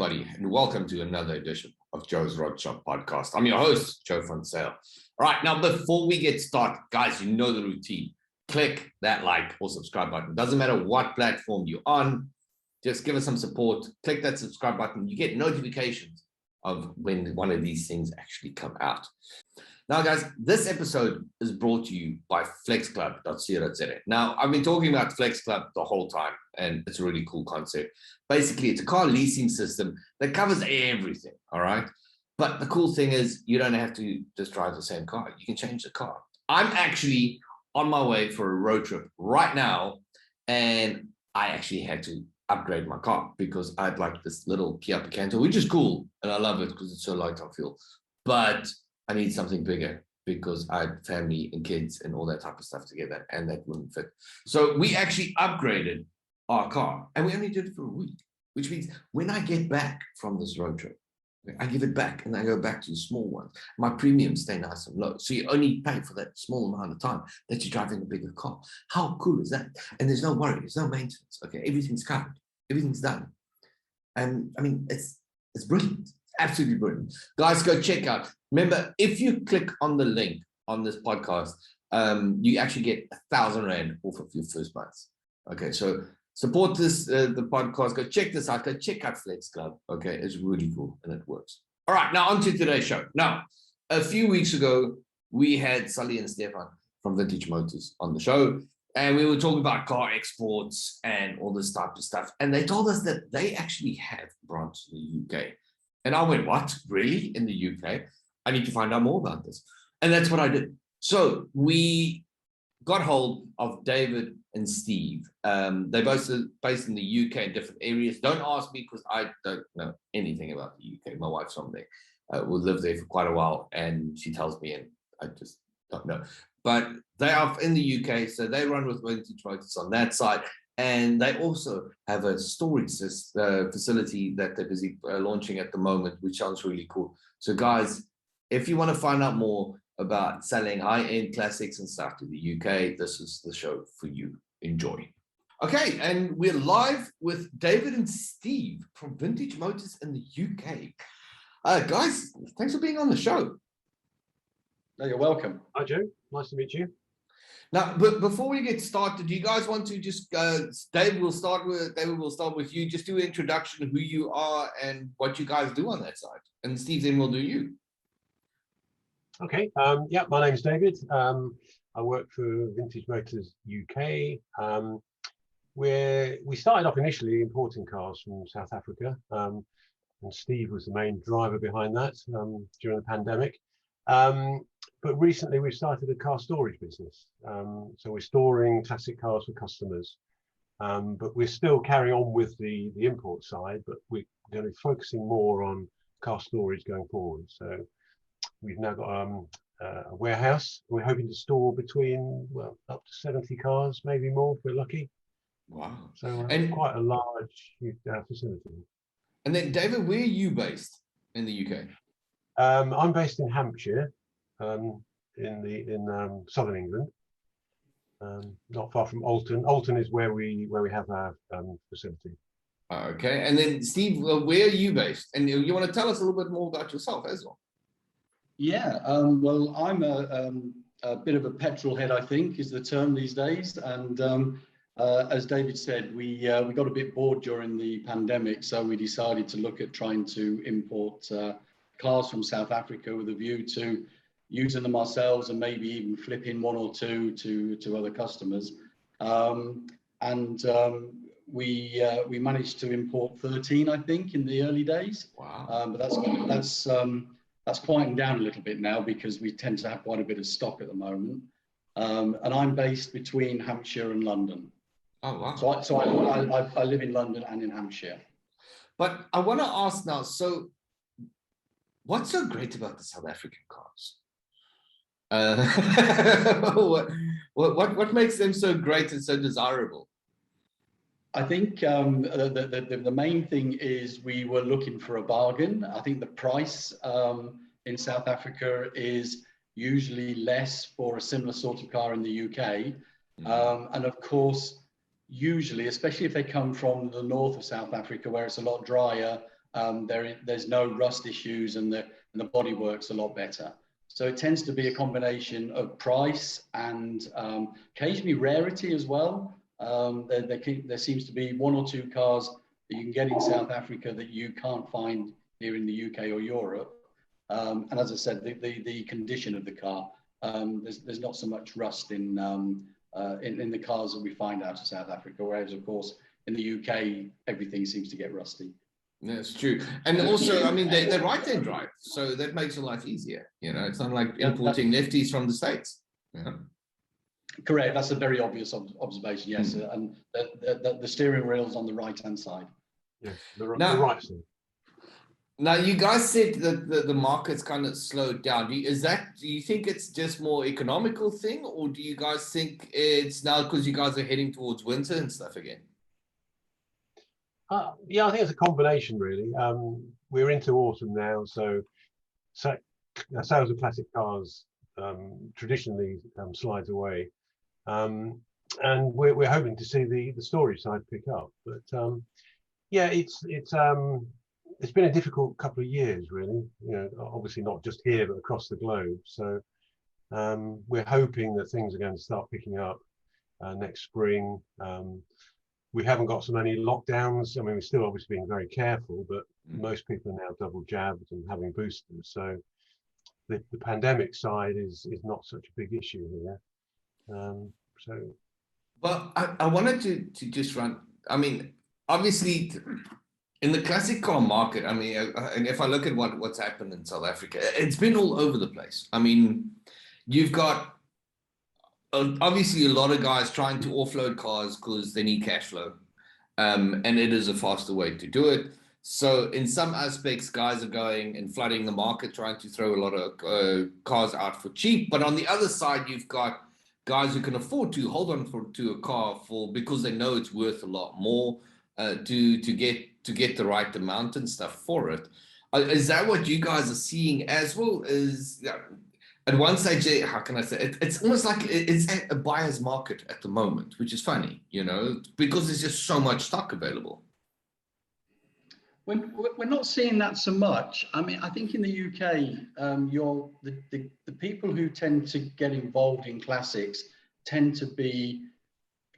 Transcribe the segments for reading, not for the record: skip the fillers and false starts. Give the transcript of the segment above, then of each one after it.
everybody, and welcome to another edition of Joe's RodShop podcast. I'm your host, Joe Van Sale. All right, now before we get started, guys, you know the routine. Click that like or subscribe button. Doesn't matter what platform you're on, just give us some support. Click that subscribe button. You get notifications of when one of these things actually come out. Now, guys, this episode is brought to you by flexclub.co.za. Now, I've been talking about Flex Club the whole time, and it's a really cool concept. Basically, it's a car leasing system that covers everything, all right? But the cool thing is you don't have to just drive the same car. You can change the car. I'm actually on my way for a road trip right now, and I actually had to upgrade my car because I had like this little Kia Picanto, which is cool, and I love it because it's so light on fuel. But I need something bigger because I had family and kids and all that type of stuff together, and that wouldn't fit. So we actually upgraded our car, and we only did it for a week, which means when I get back from this road trip, I give it back and I go back to the small ones. My premiums stay nice and low. So you only pay for that small amount of time that you're driving a bigger car. How cool is that? And there's no worry, there's no maintenance. Okay, everything's covered, everything's done. And I mean, it's brilliant. Absolutely brilliant. Guys, go check out. Remember, if you click on the link on this podcast, you actually get 1,000 Rand off of your first month. Okay, so support this, the podcast. Go check this out. Go check out Flex Club. Okay, it's really cool and it works. All right, now on to today's show. Now, a few weeks ago, we had Sully and Stefan from Vintage Motors on the show, and we were talking about car exports and all this type of stuff. And they told us that they actually have branches in the UK. And I went, what? Really? In the UK? I need to find out more about this. And that's what I did. So we got hold of David and Steve. They're both based in the UK in different areas. Don't ask me because I don't know anything about the UK. My wife's from there. We lived there for quite a while, and she tells me, and I just don't know. But they are in the UK, so they run with Vintage Motors on that side. And they also have a storage facility that they're busy launching at the moment, which sounds really cool. So guys, if you want to find out more about selling high-end classics and stuff to the UK, this is the show for you. Enjoy. Okay, and we're live with David and Steve from Vintage Motors in the UK. Guys, thanks for being on the show. No, you're welcome. Hi, Joe. Nice to meet you. Now, but before we get started, do you guys want to just, David, we'll start with you. Just do an introduction of who you are and what you guys do on that side. And Steve, then we'll do you. Okay. Yeah, my name's David. I work for Vintage Motors UK. We started off initially importing cars from South Africa, and Steve was the main driver behind that during the pandemic. But recently we've started a car storage business. So we're storing classic cars for customers, but we're still carrying on with the import side, but we're going to be focusing more on car storage going forward. So we've now got a warehouse. We're hoping to store between, well, up to 70 cars, maybe more if we're lucky. Wow. So and quite a large facility. And then David, where are you based in the UK? I'm based in Hampshire. In southern England, not far from Alton. Alton is where we have our facility. Okay, and then Steve, where are you based? And you want to tell us a little bit more about yourself as well? Yeah, well, I'm a bit of a petrol head, I think, is the term these days. And as David said, we got a bit bored during the pandemic, so we decided to look at trying to import cars from South Africa with a view to using them ourselves and maybe even flipping one or two to other customers. We managed to import 13, I think, in the early days. Wow. But that's quieting down a little bit now because we tend to have quite a bit of stock at the moment. And I'm based between Hampshire and London. Oh, wow. So I live in London and in Hampshire. But I want to ask now, so what's so great about the South African cars? What makes them so great and so desirable? I think the main thing is we were looking for a bargain. I think the price in South Africa is usually less for a similar sort of car in the UK. And of course, usually, especially if they come from the north of South Africa, where it's a lot drier There's no rust issues, and the body works a lot better. So it tends to be a combination of price and occasionally rarity as well. There seems to be one or two cars that you can get in South Africa that you can't find here in the UK or Europe. And as I said, the condition of the car, there's not so much rust in the cars that we find out of South Africa, whereas of course in the UK everything seems to get rusty. That's true. And also, I mean, they're right-hand drive, so that makes your life easier. You know, it's not like importing lefties from the States. Yeah. Correct. That's a very obvious observation, yes. And the steering wheel's on the right-hand side. Yes, the right side. Now, you guys said that the market's kind of slowed down. Do you think it's just more economical thing, or do you guys think it's now because you guys are heading towards winter and stuff again? Yeah, I think it's a combination, really. We're into autumn now, so sales of classic cars traditionally slides away, and we're hoping to see the storage side pick up. But yeah, it's been a difficult couple of years, really. You know, obviously not just here but across the globe. So we're hoping that things are going to start picking up next spring. We haven't got so many lockdowns. I mean, we're still obviously being very careful, but most people are now double jabbed and having boosters. So the pandemic side is not such a big issue here. Well, I wanted to just run. I mean, obviously, in the classic car market, I mean, and if I look at what's happened in South Africa, it's been all over the place. I mean, you've got obviously a lot of guys trying to offload cars because they need cash flow, and it is a faster way to do it. So in some aspects, guys are going and flooding the market, trying to throw a lot of cars out for cheap. But on the other side, you've got guys who can afford to hold on to a car because they know it's worth a lot more to get the right amount and stuff for it. Is that what you guys are seeing as well? At one stage, how can I say it? It's almost like it's a buyer's market at the moment, which is funny, you know, because there's just so much stock available. We're not seeing that so much. I mean, I think in the UK, the people who tend to get involved in classics tend to be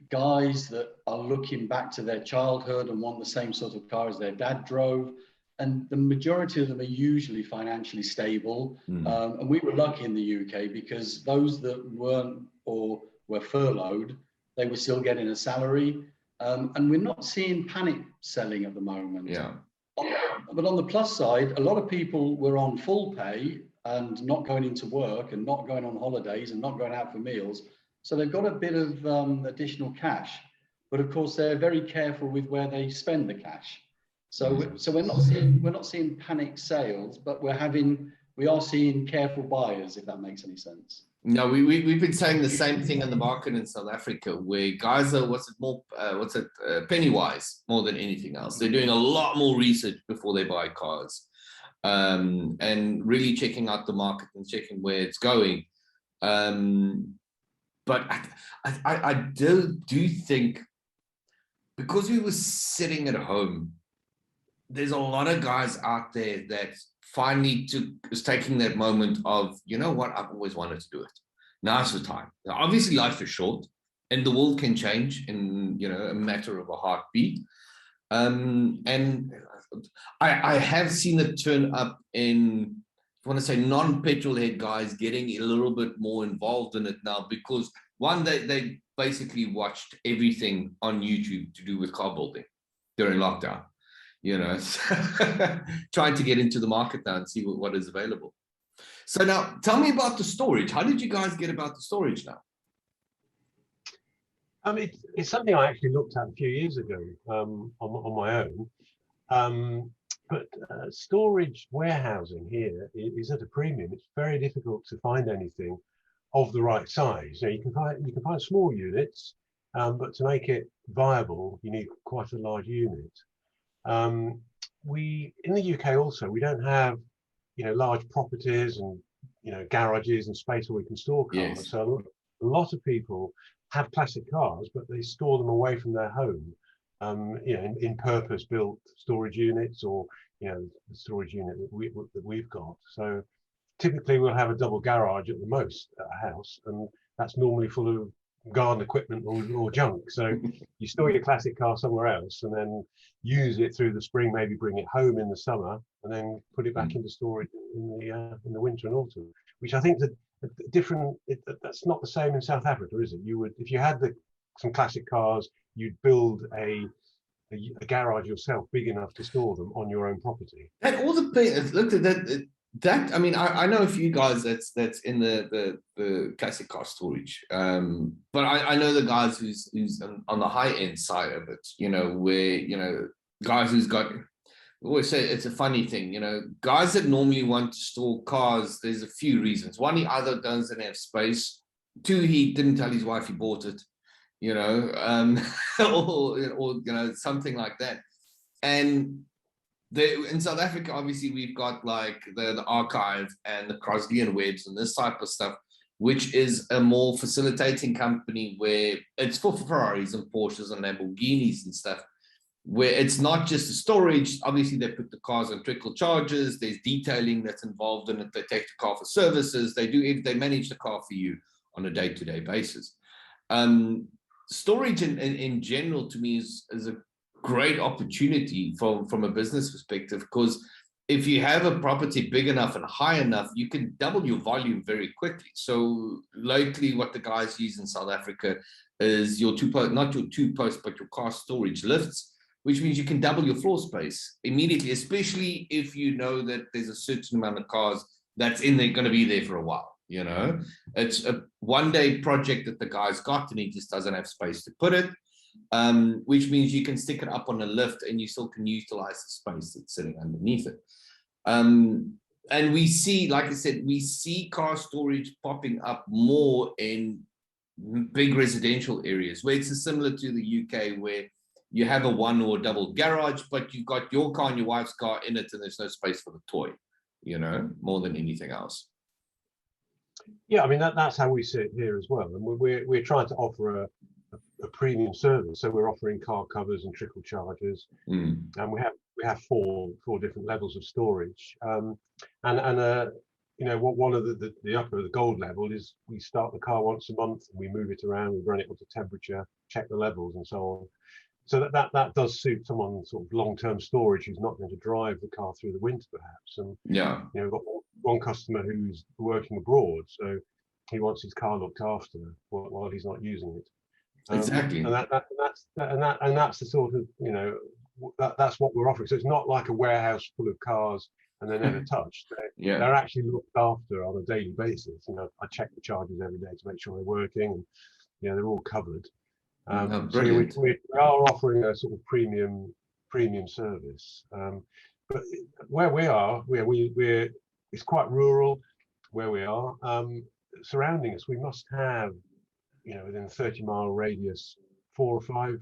guys that are looking back to their childhood and want the same sort of car as their dad drove. And the majority of them are usually financially stable. And we were lucky in the UK because those that weren't or were furloughed, they were still getting a salary. And we're not seeing panic selling at the moment. Yeah. But on the plus side, a lot of people were on full pay and not going into work and not going on holidays and not going out for meals. So they've got a bit of additional cash. But of course, they're very careful with where they spend the cash. So we're not seeing panic sales, but we are seeing careful buyers, if that makes any sense. No, we've been saying the same thing in the market in South Africa, where guys are penny wise more than anything else. They're doing a lot more research before they buy cars, and really checking out the market and checking where it's going. But I do think, because we were sitting at home, there's a lot of guys out there that finally is taking that moment of, you know what, I've always wanted to do it. Now's the time. Now, obviously, life is short, and the world can change in, you know, a matter of a heartbeat. And I have seen it turn up in, I want to say, non-petrol head guys getting a little bit more involved in it now, because one, they basically watched everything on YouTube to do with car building during lockdown. You know, trying to get into the market now and see what is available. So now, tell me about the storage. How did you guys get about the storage now? It's something I actually looked at a few years ago on my own. But storage warehousing here is at a premium. It's very difficult to find anything of the right size. You know, you can find small units, but to make it viable, you need quite a large unit. We in the UK also, we don't have, you know, large properties and, you know, garages and space where we can store cars. Yes. So a lot of people have classic cars, but they store them away from their home. in purpose-built storage units, or the storage unit that we've got. So typically we'll have a double garage at the most at a house, and that's normally full of garden equipment or junk. So you store your classic car somewhere else, and then use it through the spring, maybe bring it home in the summer, and then put it back into storage in the winter and autumn. Which I think is a different. That's not the same in South Africa, is it? You would, if you had some classic cars, you'd build a garage yourself big enough to store them on your own property. And all the things, look at that. That, I mean, I know a few guys that's in the classic car storage, but I know the guys who's on the high end side of it, where guys who's got, I always say it's a funny thing, guys that normally want to store cars, there's a few reasons. One, he either doesn't have space. Two, he didn't tell his wife he bought it, or something like that. And in South Africa, obviously, we've got like the archive and the Crosley and Webbs and this type of stuff, which is a more facilitating company where it's for Ferraris and Porsches and Lamborghinis and stuff, where it's not just the storage. Obviously, they put the cars on trickle charges. There's detailing that's involved in it. They take the car for services. They manage the car for you on a day-to-day basis. Storage in general, to me, is a great opportunity from a business perspective, because if you have a property big enough and high enough, you can double your volume very quickly. So lately, what the guys use in South Africa is your not your two post, but your car storage lifts, which means you can double your floor space immediately, especially if you know that there's a certain amount of cars that's in there going to be there for a while. It's a one-day project that the guy's got, and he just doesn't have space to put it. Which means you can stick it up on a lift and you still can utilize the space that's sitting underneath it. And we see, like I said, we see car storage popping up more in big residential areas, where it's similar to the UK, where you have a one or double garage, but you've got your car and your wife's car in it, and there's no space for the toy, more than anything else. Yeah, I mean, that's how we see it here as well. And we're trying to offer a premium service, so we're offering car covers and trickle chargers, and we have four different levels of storage. One of the gold level is we start the car once a month, and we move it around, we run it onto temperature, check the levels, and so on. So that does suit someone sort of long-term storage who's not going to drive the car through the winter, perhaps. And we've got one customer who's working abroad, so he wants his car looked after while he's not using it. Exactly. And that's the sort of, that's what we're offering. So it's not like a warehouse full of cars and they're never touched. They're actually looked after on a daily basis. I check the chargers every day to make sure they're working, and they're all covered. So we are offering a sort of premium service. But where we are, it's quite rural where we are. Surrounding us, we must have, within a 30-mile radius, 4 or 5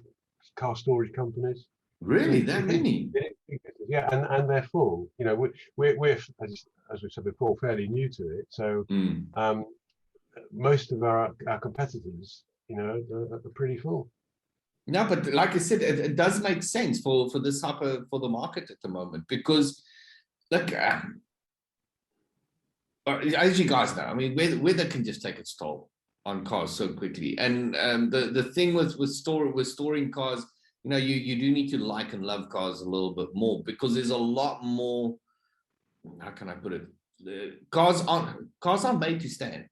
car storage companies. Really, that many? Yeah, and they're full. We're as we've said before, fairly new to it. So most of our competitors, are pretty full. No, but like I said, it does make sense for this type of for the market at the moment, because look, as you guys know, I mean, weather can just take its toll on cars so quickly. And the thing with storing cars, you do need to like and love cars a little bit more, because there's a lot more. How can I put it? Cars aren't made to stand.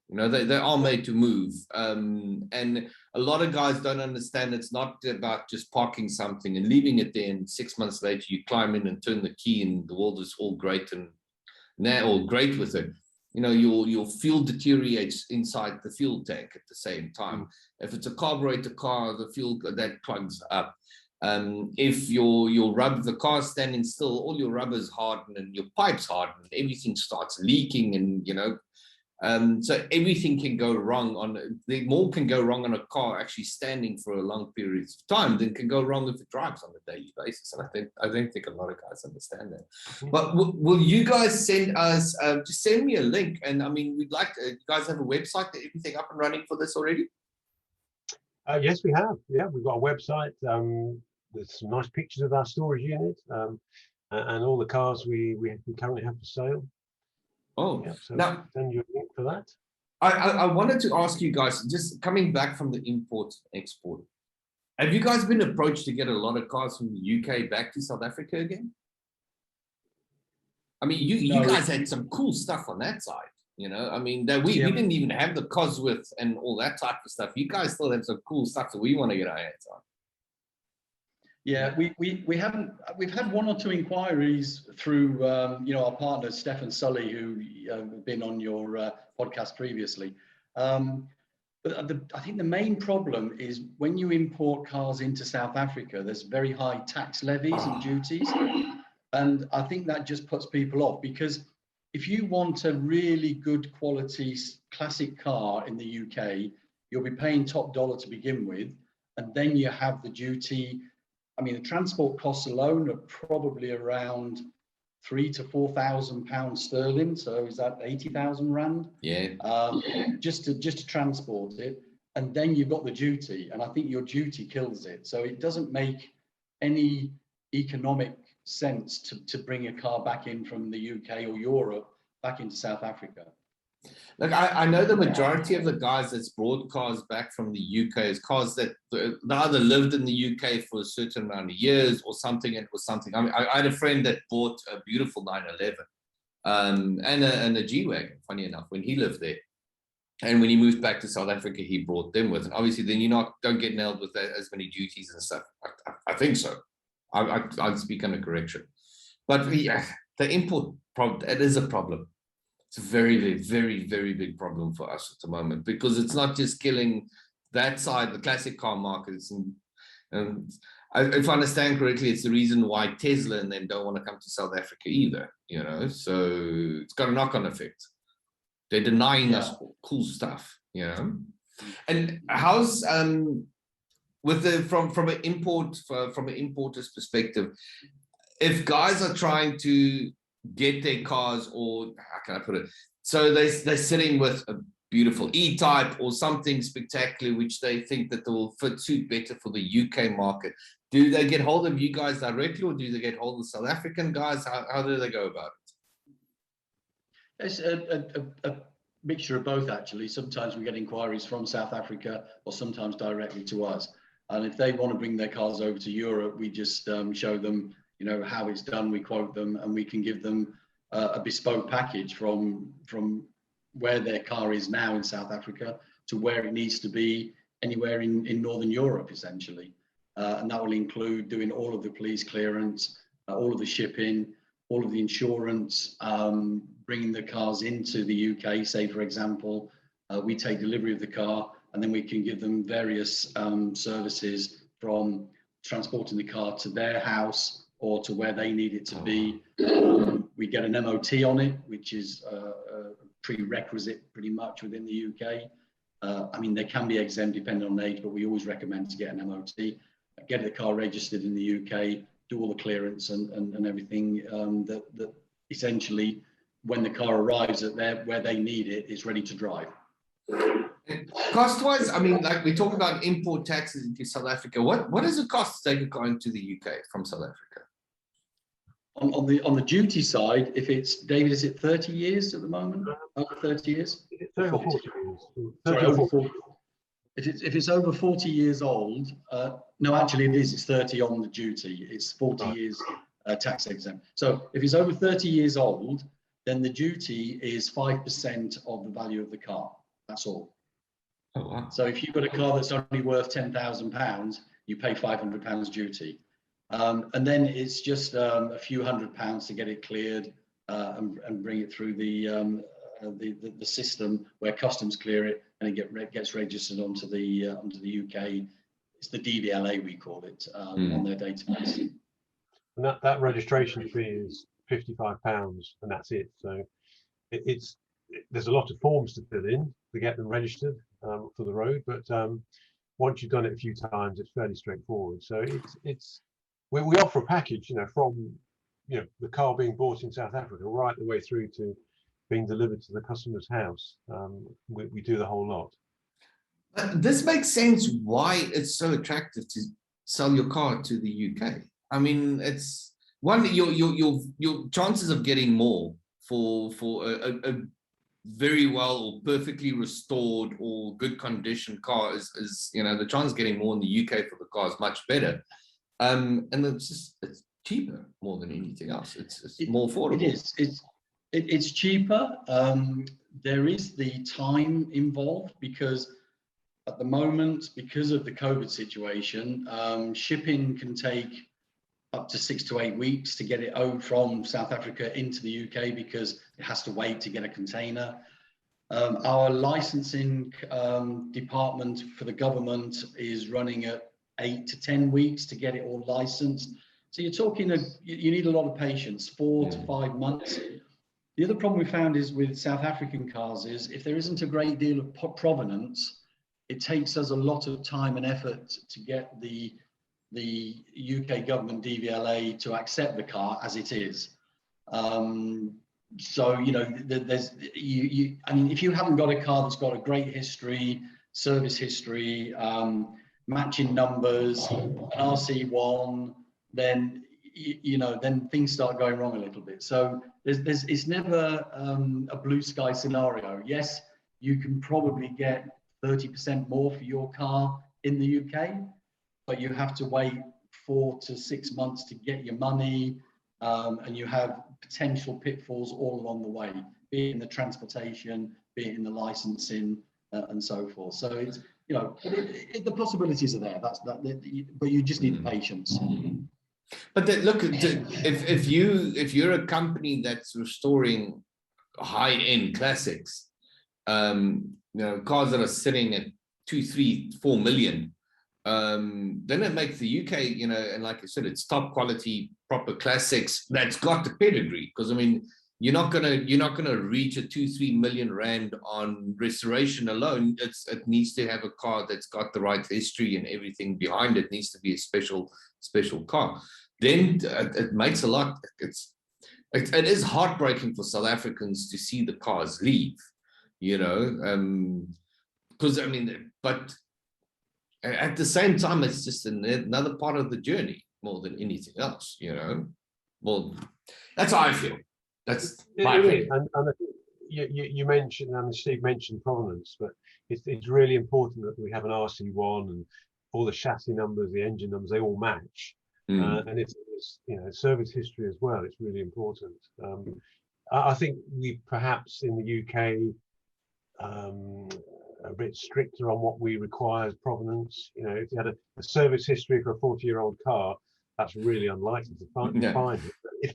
They are made to move. And a lot of guys don't understand it's not about just parking something and leaving it there, and 6 months later you climb in and turn the key and the world is all great and all great with it. Your fuel deteriorates inside the fuel tank at the same time. If it's a carburetor car, the fuel that plugs up. If your rubber, the car's standing still, all your rubber's harden and your pipes harden, everything starts leaking, and so everything can go wrong more can go wrong on a car actually standing for a long period of time than can go wrong if it drives on a daily basis. And I don't think a lot of guys understand that. But will you guys send us, just send me a link? And I mean, we'd like to, you guys have a website, everything up and running for this already? Yes, we have. Yeah, we've got a website. There's some nice pictures of our storage unit and all the cars we currently have for sale. Oh, Yeah, so now send you a link for that. I wanted to ask you guys, just coming back from the import export, have you guys been approached to get a lot of cars from the UK back to South Africa again? I mean, you guys had some cool stuff on that side, you know. I mean, that we didn't even have the Cosworth and all that type of stuff. You guys still have some cool stuff that we want to get our hands on. Yeah, we've had one or two inquiries through our partner Stefan Sully, who have been on your podcast previously. But I think the main problem is when you import cars into South Africa, there's very high tax levies and duties. And I think that just puts people off, because if you want a really good quality classic car in the UK, you'll be paying top dollar to begin with. And then you have the duty. I mean, the transport costs alone are probably around £3,000 to £4,000 sterling. So is that 80,000 rand? Yeah. Just to transport it, and then you've got the duty, and I think your duty kills it. So it doesn't make any economic sense to bring a car back in from the UK or Europe back into South Africa. Look, I know the majority of the guys that's brought cars back from the UK is cars that they either lived in the UK for a certain amount of years or something. It was something. I mean, I had a friend that bought a beautiful 911 and a G-Wagon, funny enough, when he lived there. And when he moved back to South Africa, he brought them with. And obviously, then you don't get nailed with as many duties and stuff. I think so. I'd speak under correction. But yeah, the import problem, it is a problem. It's a very, very, very, very big problem for us at the moment, because it's not just killing that side, the classic car markets. And if I understand correctly, it's the reason why Tesla and them don't want to come to South Africa either, you know, so it's got a knock-on effect. They're denying us cool stuff, you know. And how's with the from an importer's perspective, if guys are trying to get their cars, or how can I put it? So they're sitting with a beautiful E-Type or something spectacular, which they think that will suit better for the UK market. Do they get hold of you guys directly, or do they get hold of South African guys? How do they go about it? It's a mixture of both, actually. Sometimes we get inquiries from South Africa, or sometimes directly to us. And if they want to bring their cars over to Europe, we just show them, you know, how it's done. We quote them, and we can give them a bespoke package from where their car is now in South Africa to where it needs to be anywhere in Northern Europe, essentially. And that will include doing all of the police clearance, all of the shipping, all of the insurance, bringing the cars into the UK. Say, for example, we take delivery of the car, and then we can give them various services, from transporting the car to their house or to where they need it to be. We get an MOT on it, which is a prerequisite pretty much within the UK. I mean, they can be exempt depending on age, but we always recommend to get an MOT, get the car registered in the UK, do all the clearance and everything that essentially, when the car arrives at where they need it, is ready to drive. Cost-wise, I mean, like we talk about import taxes into South Africa. What does it cost to take a car into the UK from South Africa? On the duty side, if it's, David, is it 30 years at the moment? Over 30 years? It's over 40 years. Sorry, over 40. If it's over 40 years old, no, actually it is. It's 30 on the duty. It's 40 years tax exempt. So if it's over 30 years old, then the duty is 5% of the value of the car. That's all. Oh, wow. So if you've got a car that's only worth £10,000, you pay £500 duty. And then it's just a few £100 to get it cleared and bring it through the system where customs clear it, and it gets registered onto the UK. It's the DVLA, we call it, on their database. And that registration fee is £55, and that's it. So there's a lot of forms to fill in to get them registered for the road, but once you've done it a few times, it's fairly straightforward. So we offer a package, you know, from the car being bought in South Africa right the way through to being delivered to the customer's house. We do the whole lot. This makes sense why it's so attractive to sell your car to the UK. I mean, it's one, your chances of getting more for a very well or perfectly restored or good condition car is the chance of getting more in the UK for the car is much better. And it's cheaper more than anything else. It's more affordable. It's cheaper. There is the time involved because at the moment, because of the COVID situation, shipping can take up to 6 to 8 weeks to get it over from South Africa into the UK because it has to wait to get a container. Our licensing department for the government is running at 8 to 10 weeks to get it all licensed. So you're talking, you need a lot of patience, 4 to 5 months. The other problem we found is with South African cars is if there isn't a great deal of provenance, it takes us a lot of time and effort to get the UK government DVLA to accept the car as it is. So, I mean, if you haven't got a car that's got a great history, service history, matching numbers, an RC1, then, then things start going wrong a little bit. So it's never a blue sky scenario. Yes, you can probably get 30% more for your car in the UK, but you have to wait 4 to 6 months to get your money, and you have potential pitfalls all along the way, be it in the transportation, be it in the licensing, and so forth. So it's, the possibilities are there. But you just need patience. But look, if you're a company that's restoring high-end classics, cars that are sitting at 2, 3, 4 million, then it makes the UK, and like I said, it's top quality, proper classics that's got the pedigree. Because I mean, you're not gonna reach a 2, 3 million rand on restoration alone. It needs to have a car that's got the right history and everything behind it. It needs to be a special car. Then it makes a lot. It is heartbreaking for South Africans to see the cars leave, because I mean, but at the same time, it's just another part of the journey more than anything else, Well, that's how I feel. That's my opinion. And I think you mentioned, and Steve mentioned provenance, but it's really important that we have an RC1 and all the chassis numbers, the engine numbers, they all match. And it's service history as well. It's really important. I think we perhaps in the UK a bit stricter on what we require as provenance. If you had a service history for a 40-year-old car, that's really unlikely to find it.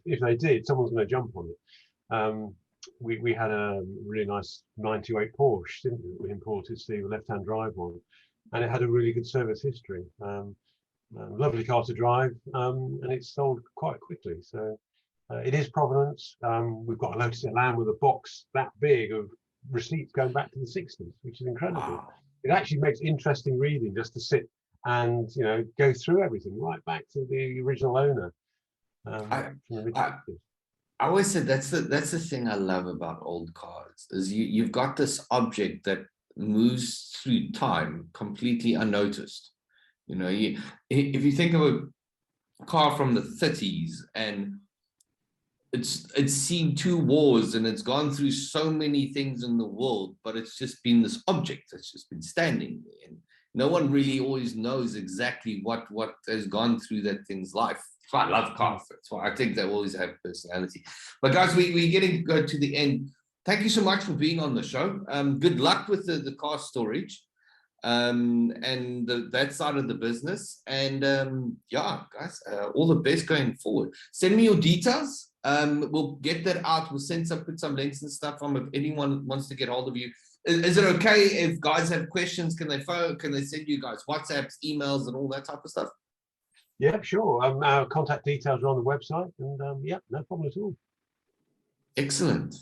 If they did, someone's going to jump on it. We had a really nice 98 Porsche, didn't we? We imported, Steve, a left-hand drive one, and it had a really good service history. Lovely car to drive, and it's sold quite quickly. So it is provenance. We've got a Lotus Elan with a box that big of receipts going back to the 60s, which is incredible. Wow. It actually makes interesting reading just to sit and go through everything right back to the original owner. I always said that's the thing I love about old cars is you've got this object that moves through time completely unnoticed. If you think of a car from the 30s and it's seen 2 wars and it's gone through so many things in the world, but it's just been this object that's just been standing there. And no one really always knows exactly what has gone through that thing's life. So I love cars. That's why I think they always have personality. But guys, we're getting to go to the end. Thank you so much for being on the show. Good luck with the car storage and that side of the business. And yeah, guys, all the best going forward. Send me your details. We'll get that out. We'll put some links and stuff on if anyone wants to get hold of you. Is it okay if guys have questions? Can they phone? Can they send you guys WhatsApps, emails, and all that type of stuff? Yeah, sure. Our contact details are on the website, and yeah, no problem at all. Excellent.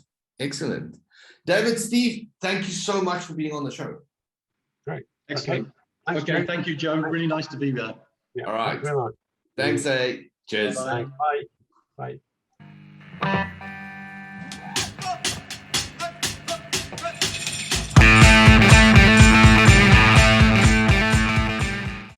David, Steve, thank you so much for being on the show. Great. Excellent. Okay, thank you, Joe. Really nice to be there. Yeah, all right. Thanks very much. Thanks, Cheers. Bye. Bye.